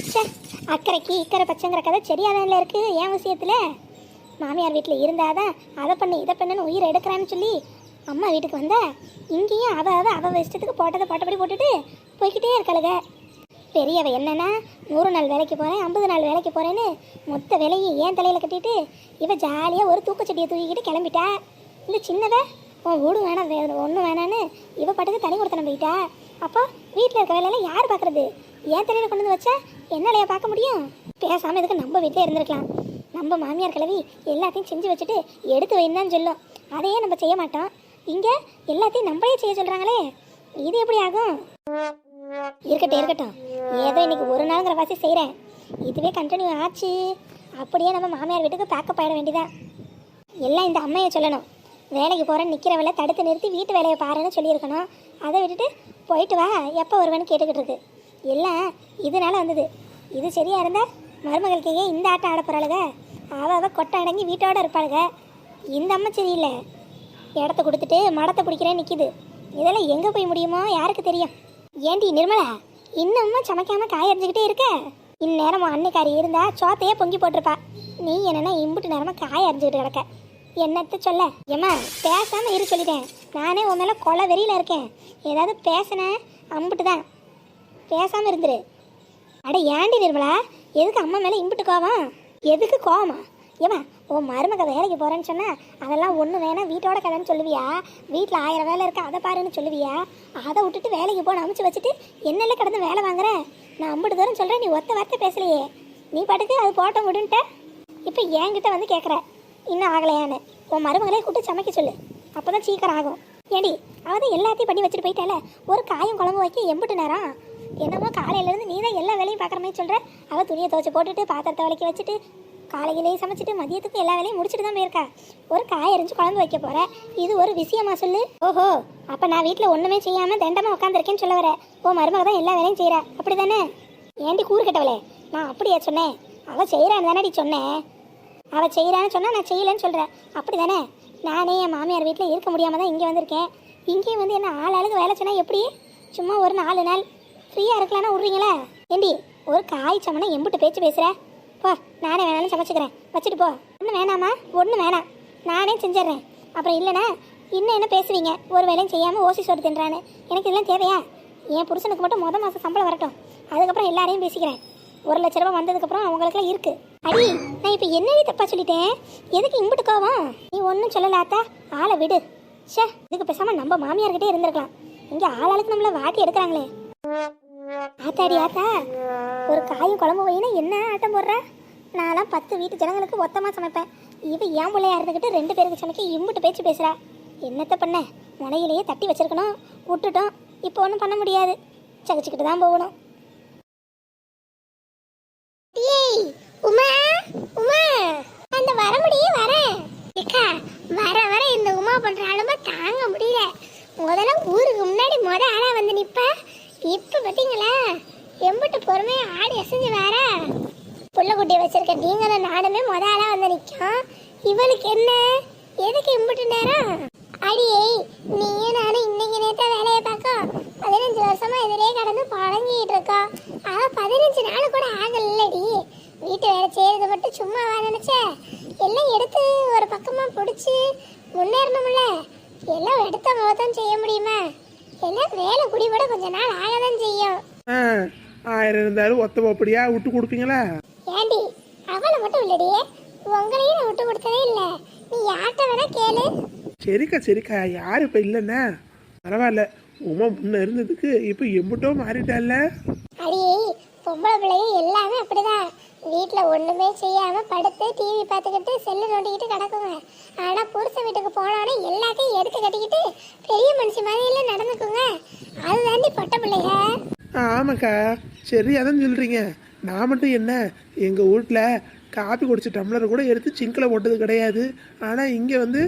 சே, அக்கறைக்கு இக்கரை பச்சைங்கிற கதை சரியாதான் இருக்கு. என் விஷயத்துல மாமியார் வீட்டில் இருந்தாதான் அதை பண்ணு இதை பண்ணுன்னு உயிரை எடுக்கிறான்னு சொல்லி அம்மா வீட்டுக்கு வந்தா இங்கேயும் அவ இஷ்டத்துக்கு போட்டதை போட்டபடி போட்டுட்டு போய்கிட்டே இருக்காளுங்க. பெரியவ என்னன்னா 100 நாள் வேலைக்கு போகிறேன் 50 நாள் வேலைக்கு போகிறேன்னு மொத்த வேலையும் ஏன் தலையில் கட்டிட்டு இவ ஜாலியாக ஒரு தூக்கச்சட்டியை தூக்கிக்கிட்டு கிளம்பிட்டா. இந்த சின்னவ உன் வீடு வேணாம் ஒன்றும் வேணான்னு இவ பாட்டுக்கு தனி கொடுத்தன போயிட்டா. அப்போ வீட்டில் இருக்க வேலையெல்லாம் யார் பார்க்குறது? ஏன் தலையில் கொண்டு வந்து வச்சா என்னாலையா பார்க்க முடியும்? பேசாமல் இதுக்கு நம்ம வீட்டிலே இருந்திருக்கலாம். நம்ம மாமியார் கிளவி எல்லாத்தையும் செஞ்சு வச்சுட்டு எடுத்து வைன்னு சொல்லும். அதையே நம்ம செய்ய மாட்டோம். இங்கே எல்லாத்தையும் நம்மளே செய்ய சொல்கிறாங்களே, இது எப்படி ஆகும்? இருக்கட்டும், ஏதோ இன்னைக்கு ஒரு நாளுங்கிற வாசி செய்கிறேன். இதுவே கண்டினியூ ஆச்சு அப்படியே நம்ம மாமியார் வீட்டுக்கு பேக்கப் ஆகிட வேண்டியதான். எல்லாம் இந்த அம்மையை சொல்லணும். வேலைக்கு போகிறேன்னு நிற்கிறவளை தடுத்து நிறுத்தி வீட்டு வேலையை பாருன்னு சொல்லியிருக்கணும். அதை விட்டுட்டு போயிட்டு வா எப்போ வருவேன்னு கேட்டுக்கிட்டு இருக்கு. எல்லாம் இதனால வந்தது. இது சரியாக இருந்தால் மருமகளுக்கே இந்த ஆட்டம் ஆட போகிறாளுக. அவள் கொட்டை அடங்கி வீட்டோட இருப்பாளுக. இந்த அம்மா சரியில்லை, இடத்த கொடுத்துட்டு மடத்தை பிடிக்கிறேன்னு நிற்கிது. இதெல்லாம் எங்கே போய் முடியுமோ யாருக்கு தெரியும்? ஏண்டி நிர்மலா, இன்னமும் சமைக்காமல் காய அரிஞ்சுக்கிட்டே இருக்க? இந்நேரம் அன்னைக்காரி இருந்தா சோத்தையே பொங்கி போட்டிருப்பா. நீ என்னென்னா இம்புட்டு நேரமாக காய அரிஞ்சுக்கிட்டு கிடக்க. என்னத்தை சொல்ல? ஏம்மா பேசாமல் இரு சொல்லிட்டேன். நானே உன் மேலே கொலை வெறியில் இருக்கேன். ஏதாவது பேசினேன் அம்புட்டு தான். பேசாமல் இருந்துரு. அட ஏண்டி நிர்மலா, எதுக்கு அம்மா மேலே இம்புட்டு கோவம்? எதுக்கு கோவமா? ஏம்மா உன் மருமக வேலைக்கு போகிறேன்னு சொன்னால் அதெல்லாம் ஒன்று வேணாம் வீட்டோட கதைன்னு சொல்லுவியா? வீட்டில் 1000 வேலை இருக்குது அதை பாருன்னு சொல்லுவியா? அதை விட்டுட்டு வேலைக்கு போன அமைச்சு வச்சுட்டு என்னெல்லாம் கிடந்து வேலை வாங்குற? நான் அம்புட்டு தூரம் சொல்கிறேன், நீ ஒத்த வார்த்தை பேசலையே. நீ பாட்டுக்கு அது போட்ட விடுன்ட்ட. இப்போ என்கிட்ட வந்து கேட்குற இன்னும் ஆகலையான்னு. உன் மருமகளே கூப்பிட்டு சமைக்க சொல்லு, அப்போ தான் சீக்கிரம் ஆகும். ஏண்டி அவள் தான் எல்லாத்தையும் பண்ணி வச்சுட்டு போயிட்டால, ஒரு காயும் குழம்பு வைக்க எம்பிட்டு நேரம்? என்னமோ காலையிலேருந்து நீ தான் எல்லா வேலையும் பார்க்குற மாதிரி சொல்கிற. அவள் துணியை துவைச்சி போட்டுட்டு பாத்திரத்தை விளக்கி வச்சுட்டு காலையிலேயே சமைச்சிட்டு மதியத்துக்கு எல்லா வேலையும் முடிச்சுட்டு தான் போயிருக்கா. ஒரு காய் அரிஞ்சு குழம்பு வைக்க போகிற, இது ஒரு விஷயமா சொல்லு? ஓஹோ, அப்போ நான் வீட்டில் ஒன்றுமே செய்யாமல் தண்டமாக உட்காந்துருக்கேன்னு சொல்ல வர. ஓ மருமக தான் எல்லா வேலையும் செய்கிறா அப்படி தானே? ஏண்டி கூறு கட்டவளே, நான் அப்படியே சொன்னேன்? அவள் செய்கிறான்னு தானடி சொன்னேன். அவள் செய்கிறான்னு சொன்னால் நான் செய்யலைன்னு சொல்கிறேன் அப்படி தானே? நானே என் மாமியார் வீட்டில் இருக்க முடியாமல் தான் இங்கே வந்திருக்கேன். இங்கேயும் வந்து என்ன ஆளுக்கு வேலை சொன்னால் எப்படி? சும்மா ஒரு 4 நாள் ஃப்ரீயாக இருக்கலான்னா விட்றீங்களா? ஏண்டி ஒரு காய் சமனா எம்பிட்டு பேச்சு பேசுகிற? போ, நானே வேணாலும் சமைச்சிக்கிறேன், வச்சுட்டு போ. ஒன்றும் வேணாமா? ஒன்றும் வேணாம், நானே செஞ்சிட்றேன். அப்புறம் இல்லைனா இன்னும் என்ன பேசுவீங்க? ஒரு வேலையும் செய்யாமல் ஓசி சோறு தின்றான்னு. எனக்கு இதெல்லாம் தேவையா? என் புருஷனுக்கு மட்டும் மாதம் சம்பளம் வரட்டும், அதுக்கப்புறம் எல்லாரையும் பேசிக்கிறேன். 1 லட்ச ரூபா வந்ததுக்கப்புறம் அவங்களுக்குலாம் இருக்குது. அடி, நான் இப்போ என்னடி தப்பா சொல்லிட்டேன்? எதுக்கு இம்புட்டு கோவம்? நீ ஒன்றும் சொல்லலாத்தா, ஆளை விடு. ஷே, இதுக்கு பேசாமல் நம்ம மாமியார்கிட்டே இருந்திருக்கலாம். இங்கே ஆளாளுக்கு நம்மளை வாட்டி எடுக்கிறாங்களே. ஆத்தாடி ஆத்தா, ஒரு காயும் குழம்பு வையினா என்ன ஆட்டம் போடுற? நான்லாம் 10 வீட்டு ஜனங்களுக்கு மொத்தமாக சமைப்பேன். இவ ஏன் பிள்ளையா இருந்துக்கிட்டு 2 பேருக்கு சமைக்க இம்புட்டு பேச்சு பேசுகிறா. என்னத்தை பண்ண? முனையிலேயே தட்டி வச்சிருக்கணும், விட்டுட்டோம். இப்போ ஒன்றும் பண்ண முடியாது, சகிச்சுக்கிட்டு தான் போகணும். உமா உமா, அந்த வர முடியும் வரேன். வர வர இந்த உமா பண்ற ஆளுமா தாங்க முடியல. முதல்ல ஊருக்கு முன்னாடி ஆளா வந்து நிப்ப. இப்ப பாத்தீங்களா எம்பிட்டு பொறுமையா ஆடி அசைஞ்சு வேற புள்ள குட்டியை வச்சிருக்க நீங்க நானுமே ஆளா வந்து நிற்கும். இவளுக்கு என்ன? எதுக்கு இம்பிட்டு நேரம்? அடியே, நீயும் நானும் இன்னைக்கு நேற்று வேலையை பார்க்கோம். 15 வருஷமா எதிரே கடந்து பழங்கிட்டு இருக்கோம். ஆனா 15 நாள் கூட ஆகலடி. வீட்டு வேலை செய்யறது மட்டும் சும்மாவா நினைச்ச? எல்லாம் எடுத்து ஒரு பக்கமா பிடிச்சி முன்னேறணும்ல. எல்லாம் எடுத்த மொத்தம் செய்ய முடியுமா? எல்லாம் வேலை குடிபட கொஞ்ச நாள் ஆகதான் செய்யும். 1000 இருந்தாலும் ஒத்த அப்படியா விட்டு கொடுப்பீங்களா? ஏண்டி, அவளை மட்டும் இல்லடி, உங்களையும் நான் விட்டு கொடுத்ததே இல்லை. நீ யார்கிட்ட வேணா கேளு. சரிக்கா யாரு இப்ப இல்லைன்னா பரவாயில்ல. உமா முன்ன இருந்ததுக்கு இப்ப எம்பிட்டோ மாறிட்டால. அடியே, பொம்பளை பிள்ளையும் எல்லாமே அப்படிதான். வீட்டில் ஒன்றுமே செய்யாமல் படுத்து டிவி பார்த்துக்கிட்டு செல்லு நோண்டிக்கிட்டு கிடக்குங்க. ஆனால் புருஷன் வீட்டுக்கு போனோடனே எல்லாத்தையும் எடுத்து கட்டிக்கிட்டு பெரிய மனுஷி மாதிரிலாம் நடந்துக்குங்க. அதுதாண்டி பொட்ட பிள்ளைங்க. ஆமாக்கா, சரி அதான் சொல்றீங்க. நான் மட்டும் என்ன, எங்க வீட்டில் காப்பி குடிச்ச டம்ளரை கூட எடுத்து சிங்கில் போட்டது கிடையாது. ஆனால் இங்கே வந்து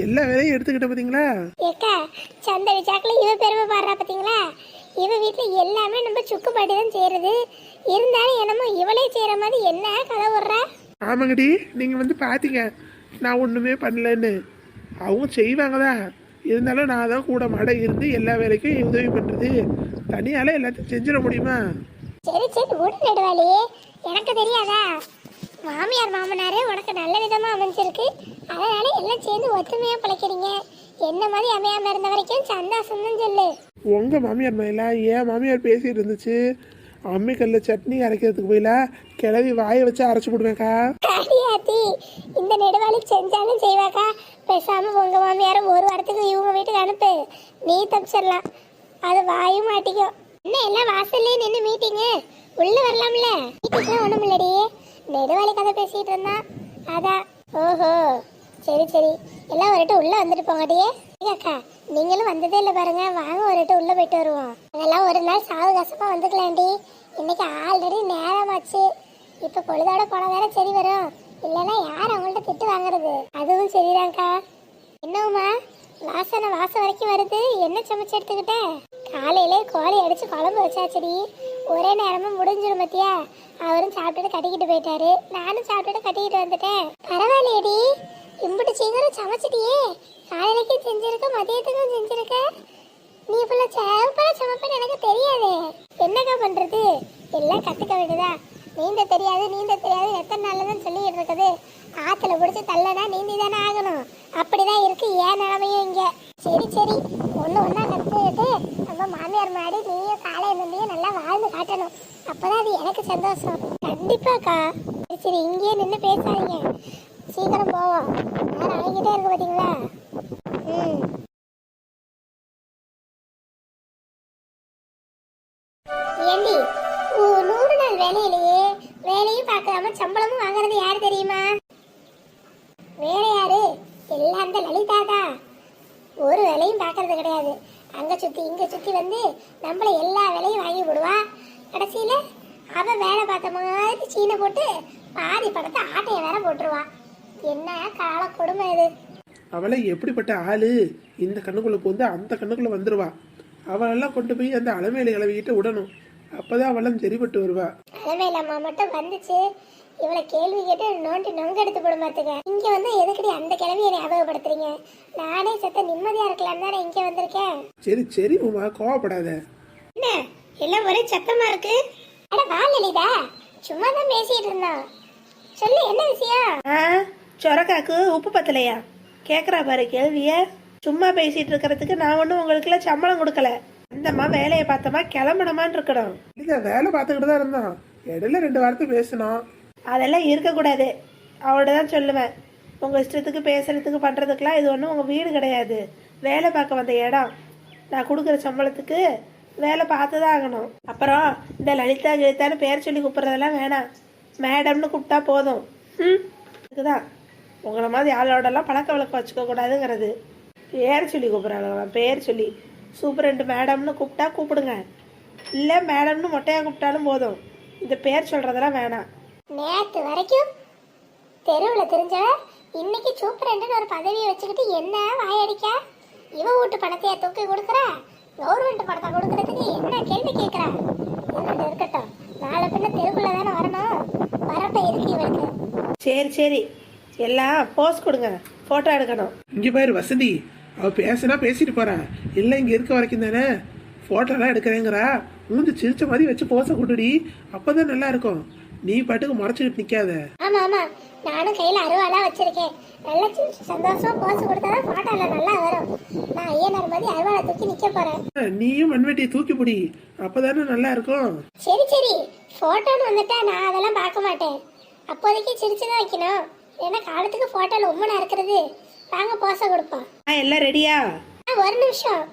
எல்லா வேலையும் எடுத்துக்கிட்ட பார்த்தீங்களா? ஏக்கா, சந்தடி சாக்கில் இவ பெருமை பாடுறா பார்த்தீங்களா? இவ வீட்டில் எல்லாமே நம்ம சுக்கு பாட்டி தான் செய்யறது. இருந்தாலும் என்னமோ இவளே செய்யற மாதிரி என்ன கதை விடுறா? ஆமாங்கடி, நீங்க வந்து பாத்தீங்க நான் ஒண்ணுமே பண்ணலன்னு. அவங்க செய்வாங்கதான், இருந்தாலும் நான் தான் கூட மாட இருந்து எல்லா வேலைக்கும் உதவி பண்றது. தனியால எல்லாத்தையும் செஞ்சிட முடியுமா? சரி சரி விடு நெடுவாளி, எனக்கு தெரியாதா? மாமியார் மாமனாரே உனக்கு நல்ல விதமா அமைஞ்சிருக்கு, அதனால எல்லாம் சேர்ந்து ஒத்துமையா பிழைக்கிறீங்க. என்ன மாதிரி அமையாம இருந்த வரைக்கும் சந்தோஷம் தான் சொல்லு. உங்க மாமியார் மேல ஏன் மாமியார் பேசிட்டு இருந்துச்சு, அம்மிக்கல்ல சட்னி அரைக்கிறதுக்கு போயில கிளவி வாயை வச்சு அரைச்சு போடுவேக்கா. அடியாத்தி, இந்த நெடுவாளி செஞ்சாலும் செய்வாக்கா. பேசாம உங்க மாமியார ஒரு வாரத்துக்கு இவங்க வீட்டுக்கு அனுப்பு, நீ தப்பிச்சிடலாம். அது வாயும் மாட்டிக்கும். என்ன எல்லாம் வாசல்லே நின்று மீட்டிங்க, உள்ள வரலாம்ல? வீட்டுக்குலாம் ஒண்ணும் இல்லடி, நெடுவாளி கதை பேசிட்டு இருந்தா அதான். ஓஹோ சரி சரி, எல்லாம் ஒருட்டு உள்ள வந்துட்டு போங்கடியே. அக்கா நீங்களும் வந்ததே இல்லை பாருங்க, வாங்க ஒருட்டு உள்ள போயிட்டு வருவோம். அதெல்லாம் ஒரு நாள் சாவகாசமா வந்துக்கலாண்டி, இன்னைக்கு ஆல்ரெடி நேரமாச்சு. இப்ப பொழுதோட போன வேற சரி வரும், இல்லைன்னா யார் அவங்கள்ட்ட திட்டு வாங்குறது? அதுவும் சரிதான்க்கா. என்னவுமா வாசனை வாசம் வரைக்கும் வருது, என்ன சமைச்சு எடுத்துக்கிட்ட? காலையிலே கோழி அடிச்சு குழம்பு வச்சாச்சுடி, ஒரே நேரமா முடிஞ்சிடும் பத்தியா. அவரும் சாப்பிட்டுட்டு கட்டிக்கிட்டு போயிட்டாரு, நானும் சாப்பிட்டுட்டு கட்டிக்கிட்டு வந்துட்டேன். பரவாயில்லையடி, இம்புட்டு சீக்கிரம் சமைச்சிட்டியே. காலையிலக்கு செஞ்சிருக்க, மதியத்துக்கும் செஞ்சிருக்க. நீ இப்ப சமைப்பேன்னு எனக்கு தெரியாதே. என்னக்கா பண்றது, எல்லாம் கத்துக்க வேண்டியதா. நீந்த தெரியாது எத்தனை நாள்லதான் சொல்லிட்டு இருக்குது. ஆத்துல பிடிச்சி தள்ளனா நீந்தி தானே ஆகணும். அப்படிதான் இருக்கு ஏன் நிலைமையும் இங்க. சரி சரி, ஒண்ணு ஒண்ணா கத்துக்கிட்டு நம்ம மாமியார் முன்னாடி நீயும் காலையில இருந்தையும் நல்லா வாழ்ந்து காட்டணும். அப்பதான் அது எனக்கு சந்தோஷம். கண்டிப்பாக்கா. சரி சரி, இங்கேயே நின்று பேசாதீங்க, சீக்கிரம் போவோம். நேரம் ஆகிக்கிட்டே இருக்கு பாத்தீங்களா. ஏண்டி 100 நாள் வேலையிலேயே வேலையும் பார்க்காம சம்பளமும் வாங்குறது யாரு தெரியுமா? வேற யாரு? எல்லாம் அந்த லலிதா தான். ஒரு வேலையும் பார்க்கறது கிடையாது, அங்க சுத்தி இங்க சுத்தி வந்து நம்மள எல்லா வேலையும் வாங்கி விடுவா. கடைசியில அவ வேலை பார்த்த மாதிரி சீனை போட்டு பாதி படத்தை ஆட்டைய வேற போட்டுருவா. என்ன கால கொடுமை இது. அவளை எப்படிப்பட்ட ஆளு, இந்த கண்ணுக்குள்ள போந்து அந்த கண்ணுக்குள்ள வந்துருவா. அவளெல்லாம் கொண்டு போய் அந்த அலமேலை கிளவிக்கிட்ட விடணும், அப்பதான் அவளும் சரிப்பட்டு வருவா. அலமேல அம்மா மட்டும் வந்துச்சு, இவளை கேள்வி கேட்டு நோண்டி நொங்க எடுத்து போட மாத்துக்க. இங்க வந்து எதுக்கடி அந்த கிளவியை ஞாபகப்படுத்துறீங்க? நானே செத்த நிம்மதியா இருக்கலாம் தானே இங்க வந்திருக்கேன். சரி சரி உமா, கோவப்படாத. என்ன எல்லாம் ஒரே சத்தமா இருக்கு? அட வா லலிதா, சும்மா தான் பேசிட்டு இருந்தோம். சொல்லு என்ன விஷயம்? சொரக்காக்கு உப்பு பத்தலையா கேக்குறா பாரு கேள்விய. சும்மா பேசிட்டு இருக்கிறதுக்கு நான் ஒன்றும் உங்களுக்கு எல்லாம் சம்பளம் கொடுக்கல. அந்தம்மா வேலையை பார்த்தமா கிளம்பணுமான்னு இருக்கணும். இல்ல வேலை பார்த்துக்கிட்டு தான் இருந்தான், இடையில 2 வார்த்தை பேசணும். அதெல்லாம் இருக்கக்கூடாது, அவள்கிட்ட தான் சொல்லுவேன். உங்கள் இஷ்டத்துக்கு பேசுறதுக்கு பண்ணுறதுக்கெலாம் இது ஒன்றும் உங்கள் வீடு கிடையாது, வேலை பார்க்க வந்த இடம். நான் கொடுக்குற சம்பளத்துக்கு வேலை பார்த்து தான் ஆகணும். அப்புறம் இந்த லலிதா லலிதான்னு பேர் சொல்லி கூப்பிட்றதெல்லாம் வேணாம், மேடம்னு கூப்பிட்டா போதும். இதுதான் உங்களை மாதிரி ஆளோடலாம் பழக்க வழக்கம் வச்சுக்க கூடாதுங்கிறது. பேர் சொல்லி கூப்பிட்றாங்களாம், பேர் சொல்லி சூப்பரண்டு மேடம்னு கூப்பிட்டா கூப்பிடுங்க, இல்லை மேடம்னு மொட்டையாக கூப்பிட்டாலும் போதும். இந்த பேர் சொல்கிறதெல்லாம் வேணாம். நேத்து வரைக்கும் தெருவில் தெரிஞ்சவ இன்னைக்கு சூப்பரண்டுன்னு ஒரு பதவியை வச்சுக்கிட்டு என்ன வாயடிக்கா? இவ வீட்டு பணத்தையா தூக்கி கொடுக்குறா? கவர்மெண்ட் பணத்தை கொடுக்கறதுக்கு என்ன கேள்வி கேட்குறா? என்னது இருக்கட்டும், நாளை பின்ன தெருக்குள்ள தானே வரணும், வரப்ப இருக்கு இவளுக்கு. சரி சரி, எல்லாம் போஸ் கொடுங்க, ஃபோட்டோ எடுக்கணும். இங்க பாரு வசந்தி, அவ பேசினா பேசிட்டு போறான், இல்லை இங்க இருக்க வரைக்கும் தானே போட்டோலாம் எடுக்கிறேங்கிறா. மூஞ்சி சிரிச்ச மாதிரி வச்சு போச கூட்டுடி, அப்பதான் நல்லா இருக்கும். நீ பாட்டுக்கு முறைச்சிக்கிட்டு நிக்காத. ஆமா ஆமா, நானும் கையில அருவாலாம் வச்சிருக்கேன், நல்லா சந்தோஷமா போஸ் கொடுத்தாதான் போட்டோல நல்லா வரும். நான் ஐயனார் மாதிரி அருவாளை தூக்கி நிக்க போறேன். நீயும் மண்வெட்டியை தூக்கி பிடி, அப்பதானே நல்லா இருக்கும். சரி சரி, போட்டோன்னு வந்துட்டா நான் அதெல்லாம் பார்க்க மாட்டேன், அப்போதைக்கு சிரிச்சுதான் வைக்கணும். ஏன்னா காலத்துக்கு போட்டோல உம்மனா இருக்கிறது. வாங்க போச கொடுப்போம். எல்லாம் ரெடியா? ஒரு நிமிஷம்,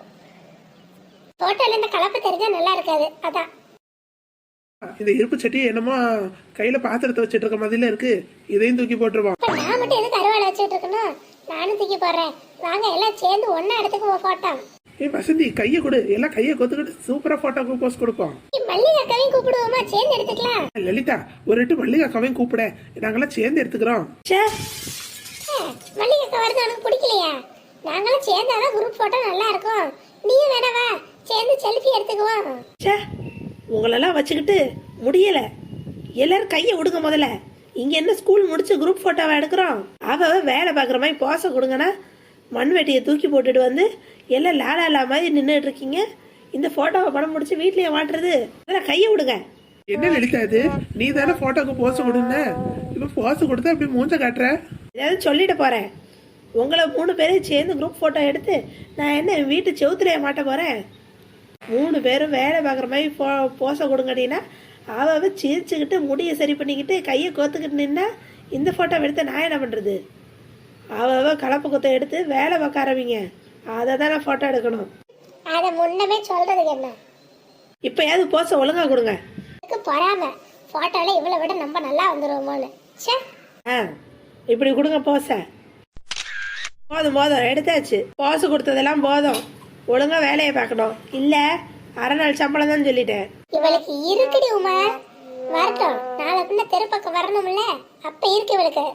போட்டோல இந்த கலப்பு தெரிஞ்சா நல்லா இருக்காது, அதான். இந்த இருப்பு சட்டி என்னமோ கையில பாத்திரத்தை வச்சிட்டு இருக்க மாதிரில இருக்கு, இதையும் தூக்கி போட்டுருவோம். நான் மட்டும் எதுக்கு அருவாளை வச்சுட்டு இருக்கணும்? நானும் தூக்கி போடுறேன், வாங்க எல்லாம் சேர்ந்து ஒன்னா இடத்துக்கு போட்டோ. வசந்தி கையை கொடு, எல்லாம் கையை கொத்துக்கிட்டு சூப்பரா போட்டோக்கு போஸ்ட் கொடுப்போம். மல்லிகா அக்காவையும் கூப்பிடுவோமா, சேர்ந்து எடுத்துக்கலாம். லலிதா ஒரு 2 மல்லிகா அக்காவையும் கூப்பிட, நாங்கெல்லாம் சேர்ந்து எடுத்துக்கிறோம். மல்லிகா அக்கா வருது உனக்கு பிடிக்கலையா? நாங்களும் சேர்ந்தாதான் குரூப் போட்டோ நல்லா இருக்கும். நீயும் வேணவா, சேர்ந்து செல்ஃபி எடுத்துக்குவோம். உங்களெல்லாம் வச்சுக்கிட்டு முடியல, எல்லாரும் கையை விடுங்க முதல்ல. இங்க என்ன ஸ்கூல் முடிச்சு குரூப் போட்டோவை எடுக்கிறோம்? அவ வேலை பார்க்குற மாதிரி போச கொடுங்கன்னா மண்வெட்டியை தூக்கி போட்டுட்டு வந்து எல்லாம் லாலா மாதிரி நின்றுட்டு இருக்கீங்க. இந்த போட்டோவை படம் முடிச்சு வீட்லயே மாட்டுறது, அதெல்லாம் கையை விடுங்க. என்ன லலிதா இது? நீ தானே போட்டோக்கு போஸ் கொடுங்க. இப்ப போஸ் கொடுத்தா இப்படி மூஞ்ச காட்டுற. ஏதாவது சொல்லிட்டு போகிறேன். உங்களை 3 பேரும் சேர்ந்து குரூப் ஃபோட்டோ எடுத்து நான் என்ன வீட்டு செவுத்துலையே மாட்ட போகிறேன்? 3 பேரும் வேலை பார்க்குற மாதிரி போஸை கொடுங்கடின்னா அவ சிரிச்சுக்கிட்டு முடியை சரி பண்ணிக்கிட்டு கையை கோத்துக்கிட்டு நின்னா இந்த ஃபோட்டோ எடுத்து நான் என்ன பண்ணுறது? அவ கலப்பு கொத்தை எடுத்து வேலை பார்க்க ஆரம்பிங்க. அதை தான் நான் ஃபோட்டோ எடுக்கணும். அதை முன்னமே சொல்றதுக்கு என்ன? இப்போயாவது போஸை ஒழுங்காக கொடுங்க. எனக்கு பொறாம போட்டோல இவ்வளோ விட நம்ம நல்லா வந்துருவோமோன்னு. சே, ஆ இப்படி கொடுங்க போஸை. போதும் போதும் எடுத்தாச்சு. போஸ் கொடுத்ததெல்லாம் போதும். ஒழுங்கா வேலையை பார்க்கணும். இல்லை அரை நாள் சம்பளம் தான் சொல்லிட்டேன். இவளுக்கு இருக்குடி உமா. வரட்டும், நாளை பின்ன தெரு பக்கம் வரணும்ல, அப்ப இருக்கு இவளுக்கு.